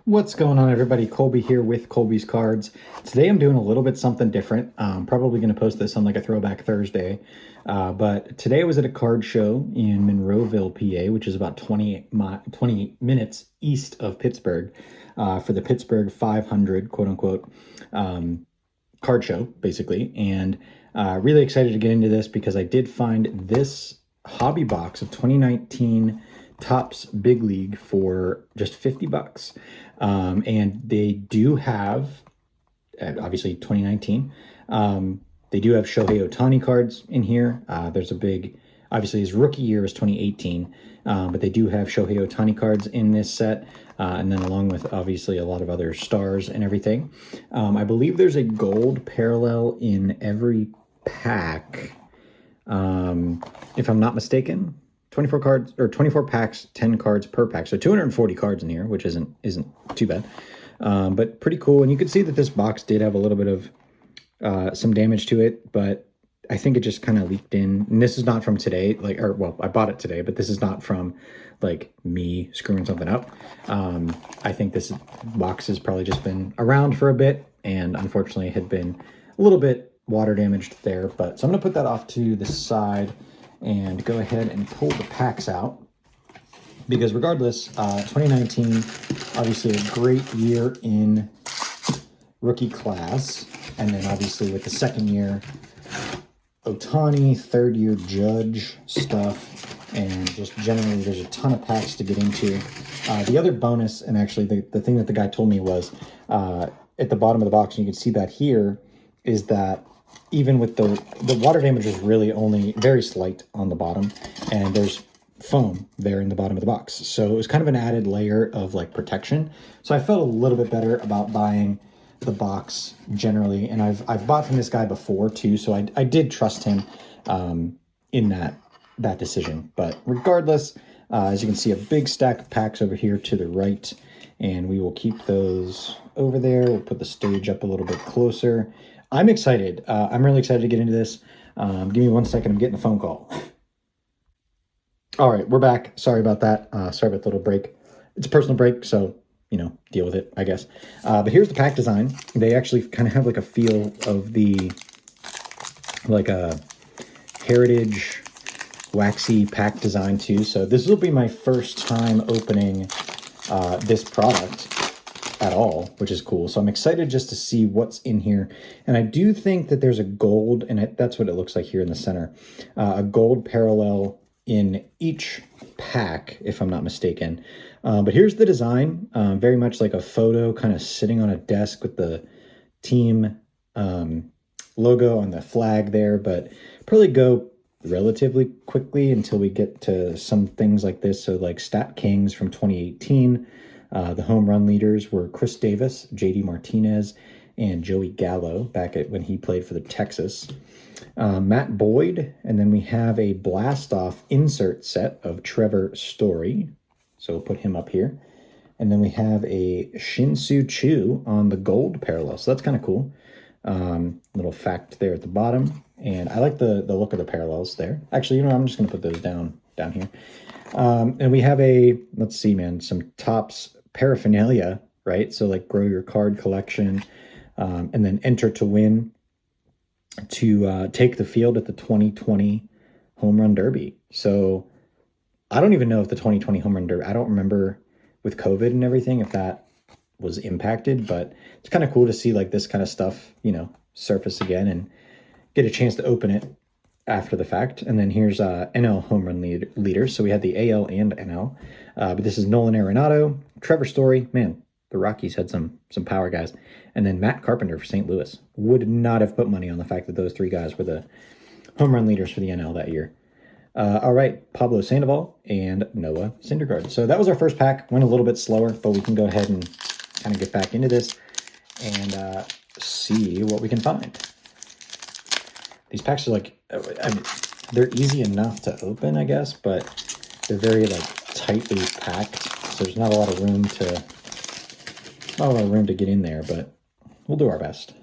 What's going on, everybody? Colby here with Colby's Cards. Today I'm doing a little bit something different. I'm probably going to post this on like a Throwback Thursday. But today I was at a card show in Monroeville, PA, which is about 20 minutes east of Pittsburgh, for the Pittsburgh 500, quote unquote, card show, basically. And really excited to get into this because I did find this hobby box of 2019 Topps Big League for just 50 bucks. And they do have, obviously 2019, they do have Shohei Ohtani cards in here. There's a big, obviously his rookie year is 2018, but they do have Shohei Ohtani cards in this set. And then along with obviously a lot of other stars and everything. I believe there's a gold parallel in every pack, if I'm not mistaken. 24 cards or 24 packs, 10 cards per pack. So 240 cards in here, which isn't too bad. But pretty cool. And you can see that this box did have a little bit of some damage to it, but I think it just kind of leaked in. And this is not from today, well, I bought it today, but this is not from like me screwing something up. I think this box has probably just been around for a bit and unfortunately had been a little bit water damaged there. But so I'm gonna put that off to the side and go ahead and pull the packs out, because regardless, 2019, obviously a great year in rookie class, and then obviously with the second year, Ohtani, third year Judge stuff, and just generally there's a ton of packs to get into. The other bonus, and actually the thing that the guy told me was, at the bottom of the box, and you can see that here, is that even with the water damage is really only very slight on the bottom, and there's foam there in the bottom of the box. So it was kind of an added layer of like protection. So I felt a little bit better about buying the box generally. And I've bought from this guy before too, so I did trust him in that decision. But regardless, as you can see, a big stack of packs over here to the right, and we will keep those over there. We'll put the stage up a little bit closer. I'm excited. I'm really excited to get into this. Give me 1 second. I'm getting a phone call. All right, we're back. Sorry about that. Sorry about the little break. It's a personal break, so, you know, deal with it, I guess. But here's the pack design. They actually kind of have like a feel of the, like a heritage waxy pack design too. So this will be my first time opening this product at all, which is cool. So I'm excited just to see what's in here. And I do think that there's a gold, and that's what it looks like here in the center, a gold parallel in each pack, if I'm not mistaken. But here's the design, very much like a photo kind of sitting on a desk with the team logo on the flag there, but probably go relatively quickly until we get to some things like this. So like Stat Kings from 2018, the home run leaders were Chris Davis, JD Martinez, and Joey Gallo back when he played for the Texas. Matt Boyd, and then we have a blast-off insert set of Trevor Story. So we'll put him up here. And then we have a Shin-Soo Choo on the gold parallel. So that's kind of cool. Little fact there at the bottom. And I like the look of the parallels there. Actually, you know, I'm just going to put those down here. And we have let's see, man, some Topps paraphernalia, right? So like grow your card collection, and then enter to win to take the field at the 2020 Home Run Derby. So I don't even know if the 2020 Home Run Derby, I don't remember with COVID and everything if that was impacted, but it's kind of cool to see like this kind of stuff, you know, surface again and get a chance to open it after the fact. And then here's NL home run leaders. So we had the AL and NL, but this is Nolan Arenado, Trevor Story. Man, the Rockies had some power guys. And then Matt Carpenter for St. Louis. Would not have put money on the fact that those three guys were the home run leaders for the NL that year. All right, Pablo Sandoval and Noah Syndergaard. So that was our first pack. Went a little bit slower, but we can go ahead and kind of get back into this and see what we can find. These packs are like, I mean, they're easy enough to open, I guess, but they're very like tightly packed. So there's not a lot of room to get in there, but we'll do our best.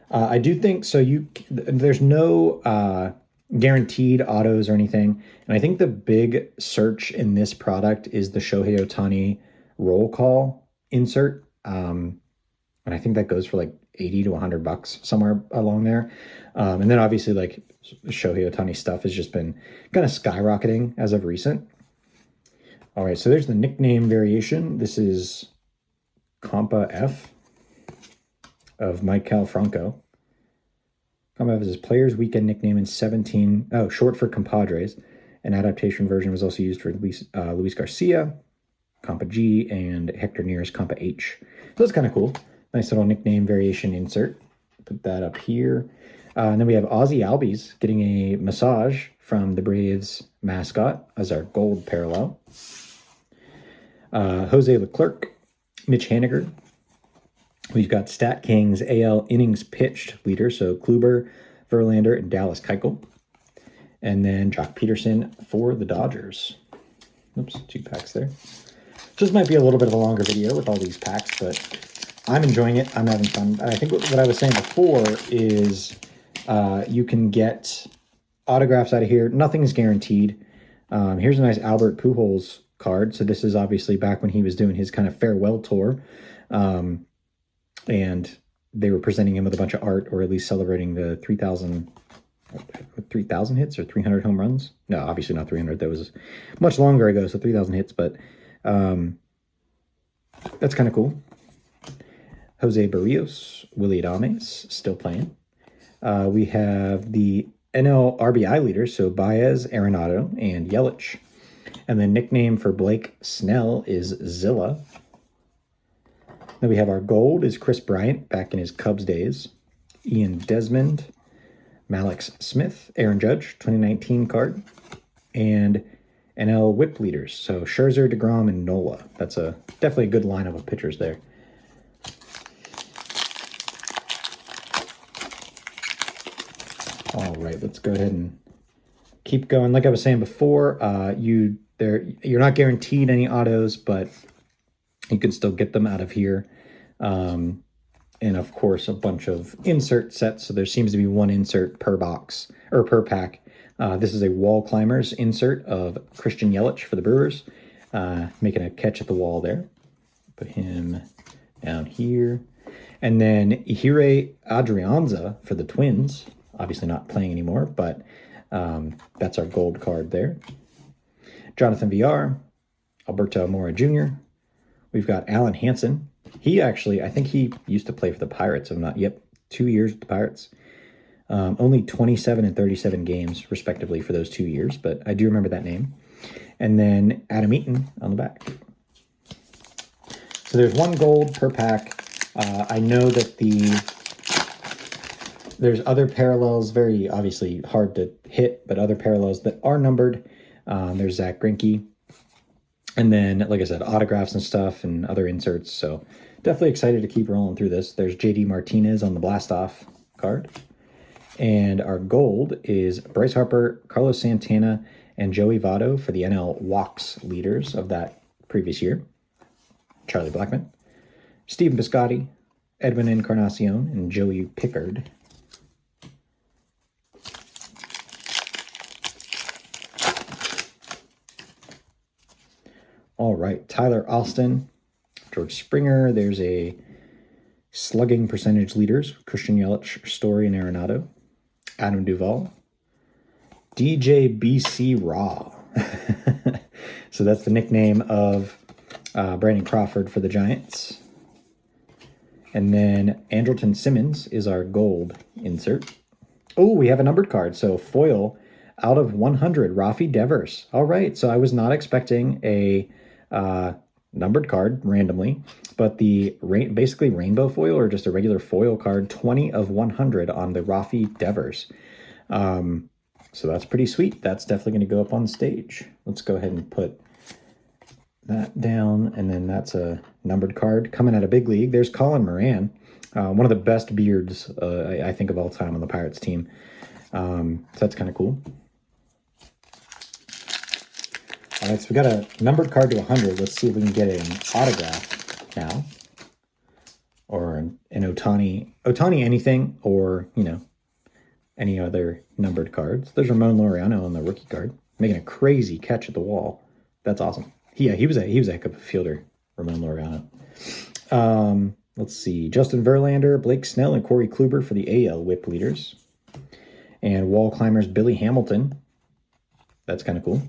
I do think so. There's no guaranteed autos or anything, and I think the big search in this product is the Shohei Ohtani roll call insert. And I think that goes for like 80 to 100 bucks, somewhere along there. And then obviously like Shohei Ohtani stuff has just been kind of skyrocketing as of recent. All right, so there's the nickname variation. This is Compa F of Maikel Franco. Compa F is his Players Weekend nickname in 17. Oh, short for compadres. An adaptation version was also used for Luis Garcia, Compa G, and Hector Near's Compa H. So that's kind of cool. Nice little nickname variation insert. Put that up here. And then we have Ozzy Albies getting a massage from the Braves mascot as our gold parallel. Jose Leclerc, Mitch Haniger. We've got Stat Kings AL innings pitched leader, so Kluber, Verlander, and Dallas Keuchel. And then Jock Peterson for the Dodgers. Oops, 2 packs there. So this might be a little bit of a longer video with all these packs, but I'm enjoying it. I'm having fun. I think what I was saying before is you can get autographs out of here. Nothing's guaranteed. Here's a nice Albert Pujols card. So this is obviously back when he was doing his kind of farewell tour. And they were presenting him with a bunch of art, or at least celebrating the 3,000 hits or 300 home runs. No, obviously not 300. That was much longer ago, so 3,000 hits, but that's kind of cool. Jose Barrios, Willie Adames, still playing. We have the NL RBI leaders, so Baez, Arenado, and Yelich. And the nickname for Blake Snell is Zilla. Then we have our gold is Chris Bryant back in his Cubs days. Ian Desmond, Mallex Smith, Aaron Judge, 2019 card. And NL whip leaders, so Scherzer, DeGrom, and Nola. That's definitely a good lineup of pitchers there. All right, let's go ahead and keep going. Like I was saying before, you're not guaranteed any autos, but you can still get them out of here. And of course, a bunch of insert sets. So there seems to be 1 insert per box or per pack. This is a Wall Climbers insert of Christian Yelich for the Brewers, making a catch at the wall there. Put him down here. And then Ihire Adrianza for the Twins. Obviously not playing anymore, but that's our gold card there. Jonathan VR, Alberto Mora Jr. We've got Alan Hansen. He actually, I think he used to play for the Pirates. 2 years with the Pirates. Only 27 and 37 games, respectively, for those 2 years, but I do remember that name. And then Adam Eaton on the back. So there's 1 gold per pack. I know that there's other parallels, very obviously hard to hit, but other parallels that are numbered. There's Zach Greinke. And then, like I said, autographs and stuff and other inserts. So definitely excited to keep rolling through this. There's JD Martinez on the Blast-Off card. And our gold is Bryce Harper, Carlos Santana, and Joey Votto for the NL walks leaders of that previous year. Charlie Blackmon, Stephen Piscotty, Edwin Encarnacion, and Joey Pickard. All right, Tyler Alston, George Springer. There's a slugging percentage leaders, Christian Yelich, Story, and Arenado. Adam Duvall. DJ BC Raw. So that's the nickname of Brandon Crawford for the Giants. And then Andrelton Simmons is our gold insert. Oh, we have a numbered card. So foil out of 100, Rafi Devers. All right, so I was not expecting a numbered card randomly, but the basically rainbow foil or just a regular foil card, 20 of 100 on the Rafi Devers. So that's pretty sweet. That's definitely going to go up on stage. Let's go ahead and put that down, and then that's a numbered card coming out of Big League. There's Colin Moran, one of the best beards I think of all time on the Pirates team. So that's kind of cool. All right, so we got a numbered card to 100. Let's see if we can get an autograph now, or an Ohtani anything, or any other numbered cards. There's Ramon Laureano on the rookie card, making a crazy catch at the wall. That's awesome. He was a heck of a fielder, Ramon Laureano. Let's see. Justin Verlander, Blake Snell, and Corey Kluber for the AL whip leaders. And wall climbers, Billy Hamilton. That's kind of cool.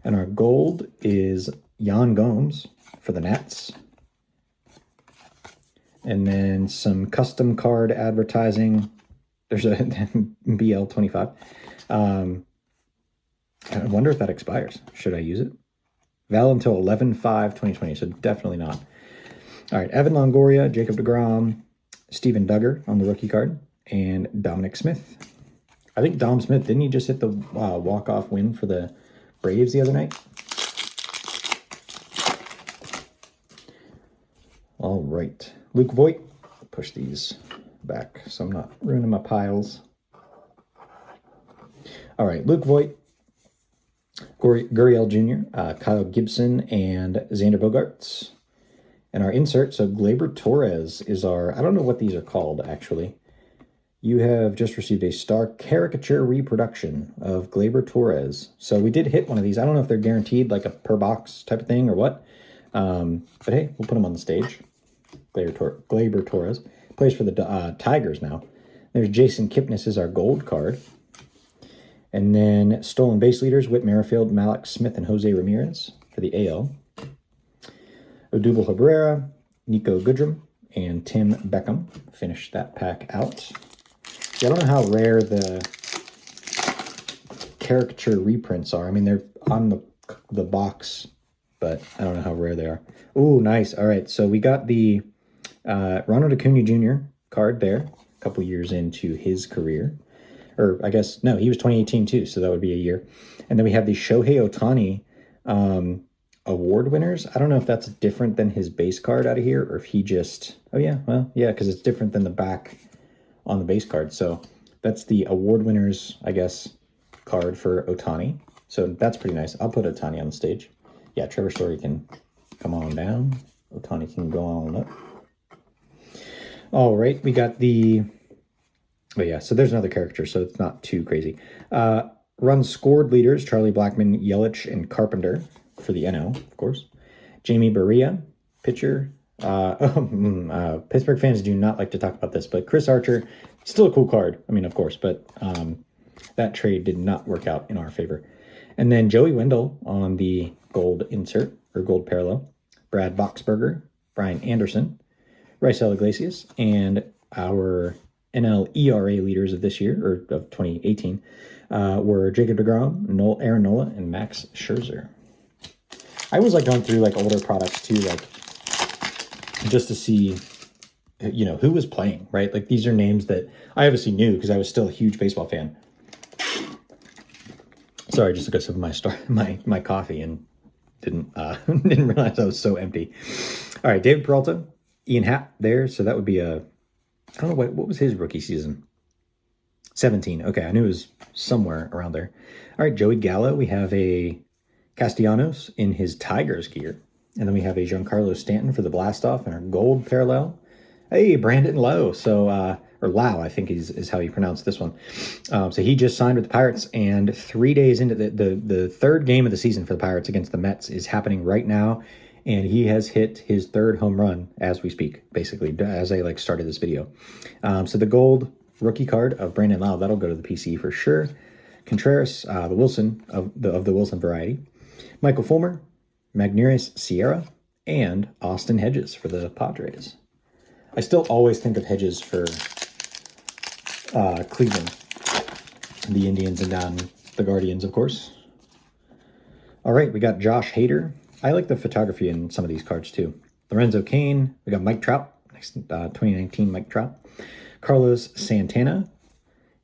And our gold is Yan Gomes for the Nats. And then some custom card advertising. There's a BL25. I wonder if that expires. Should I use it? Valid until 11/5/2020, so definitely not. All right, Evan Longoria, Jacob deGrom, Steven Duggar on the rookie card, and Dominic Smith. I think Dom Smith, didn't he just hit the walk-off win for the Braves the other night? All right, Luke Voigt. Push these back so I'm not ruining my piles. All right, Luke Voigt, Gurriel Jr., Kyle Gibson, and Xander Bogaerts. And our insert, so Gleyber Torres is our, I don't know what these are called, actually. You have just received a star caricature reproduction of Gleyber Torres. So we did hit one of these. I don't know if they're guaranteed, like a per box type of thing or what. But hey, we'll put them on the stage. Gleyber Torres. Plays for the Tigers now. There's Jason Kipnis is our gold card. And then stolen base leaders, Whit Merrifield, Malik Smith, and Jose Ramirez for the AL. Odubel Herrera, Nico Goodrum, and Tim Beckham finish that pack out. Yeah, I don't know how rare the caricature reprints are. I mean, they're on the box, but I don't know how rare they are. Ooh, nice. All right, so we got the Ronald Acuna Jr. card there, a couple years into his career. Or I guess, no, he was 2018 too, so that would be a year. And then we have the Shohei Ohtani award winners. I don't know if that's different than his base card out of here, or if he just, oh yeah, well, yeah, because it's different than the back on the base card. So that's the award winners, I guess, card for Ohtani. So that's pretty nice. I'll put Ohtani on the stage. Yeah, Trevor Story can come on down. Ohtani can go on up. All right, we got the, oh yeah, so there's another caricature, so it's not too crazy. Runs scored leaders, Charlie Blackmon, Yelich, and Carpenter for the NL, of course. Jamie Barria, pitcher. Pittsburgh fans do not like to talk about this, but Chris Archer, still a cool card. I mean, of course, but that trade did not work out in our favor. And then Joey Wendell on the gold insert, or gold parallel. Brad Boxberger, Brian Anderson, Raisel Iglesias, and our NL ERA leaders of this year, or of 2018, were Jacob deGrom, Aaron Nola, and Max Scherzer. I always like going through like older products too, like just to see, you know, who was playing, right? Like these are names that I obviously knew because I was still a huge baseball fan. Sorry, just took a sip of my coffee and didn't realize I was so empty. All right, David Peralta, Ian Happ there, so that would be a, I don't know, what was his rookie season? 17. Okay, I knew it was somewhere around there. All right, Joey Gallo. We have a Castellanos in his Tigers gear. And then we have a Giancarlo Stanton for the Blastoff and our gold parallel. Hey, Brandon Lowe. So, or Lau, I think is how you pronounce this one. So he just signed with the Pirates, and 3 days into the third game of the season for the Pirates against the Mets is happening right now. And he has hit his third home run as we speak, basically, as I started this video. So the gold rookie card of Brandon Lau, that'll go to the PC for sure. Contreras, the Wilson of the Wilson variety. Michael Fulmer, Magneuris Sierra, and Austin Hedges for the Padres. I still always think of Hedges for Cleveland, the Indians, and the Guardians, of course. All right, we got Josh Hader. I like the photography in some of these cards too. Lorenzo Cain. We got Mike Trout, 2019 Mike Trout. Carlos Santana,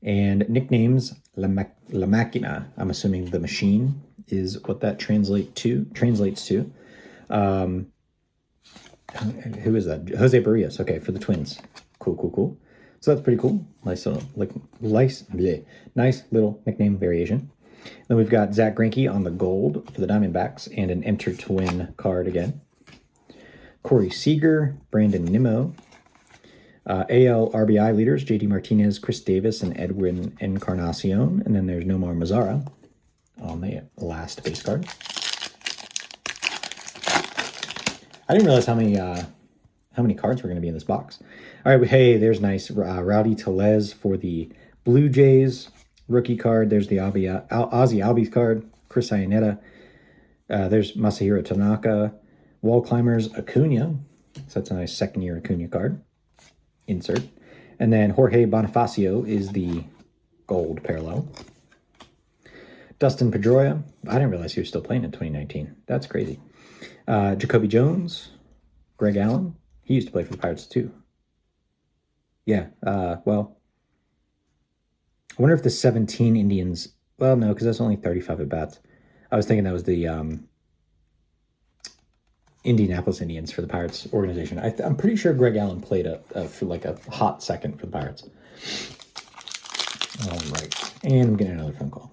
and nicknames La Máquina. I'm assuming the machine is what that translates to. Who is that? Jose Barrios. Okay, for the Twins. Cool. So that's pretty cool. Nice little nickname variation. Then we've got Zach Greinke on the gold for the Diamondbacks and an Enter to Win card again. Corey Seager, Brandon Nimmo. AL RBI leaders, JD Martinez, Chris Davis, and Edwin Encarnacion. And then there's Nomar Mazara on the last base card. I didn't realize how many how many cards were going to be in this box. All right, hey, there's nice. Rowdy Tellez for the Blue Jays. Rookie card. There's the Ozzy Albies card. Chris Iannetta. There's Masahiro Tanaka. Wall Climbers Acuna. So that's a nice second-year Acuna card. Insert. And then Jorge Bonifacio is the gold parallel. Dustin Pedroia. I didn't realize he was still playing in 2019. That's crazy. Jacoby Jones. Greg Allen. He used to play for the Pirates too. Yeah, well, I wonder if the 17 Indians... Well, no, because that's only 35 at-bats. I was thinking that was the Indianapolis Indians for the Pirates organization. I'm pretty sure Greg Allen played for like a hot second for the Pirates. All right, and I'm getting another phone call.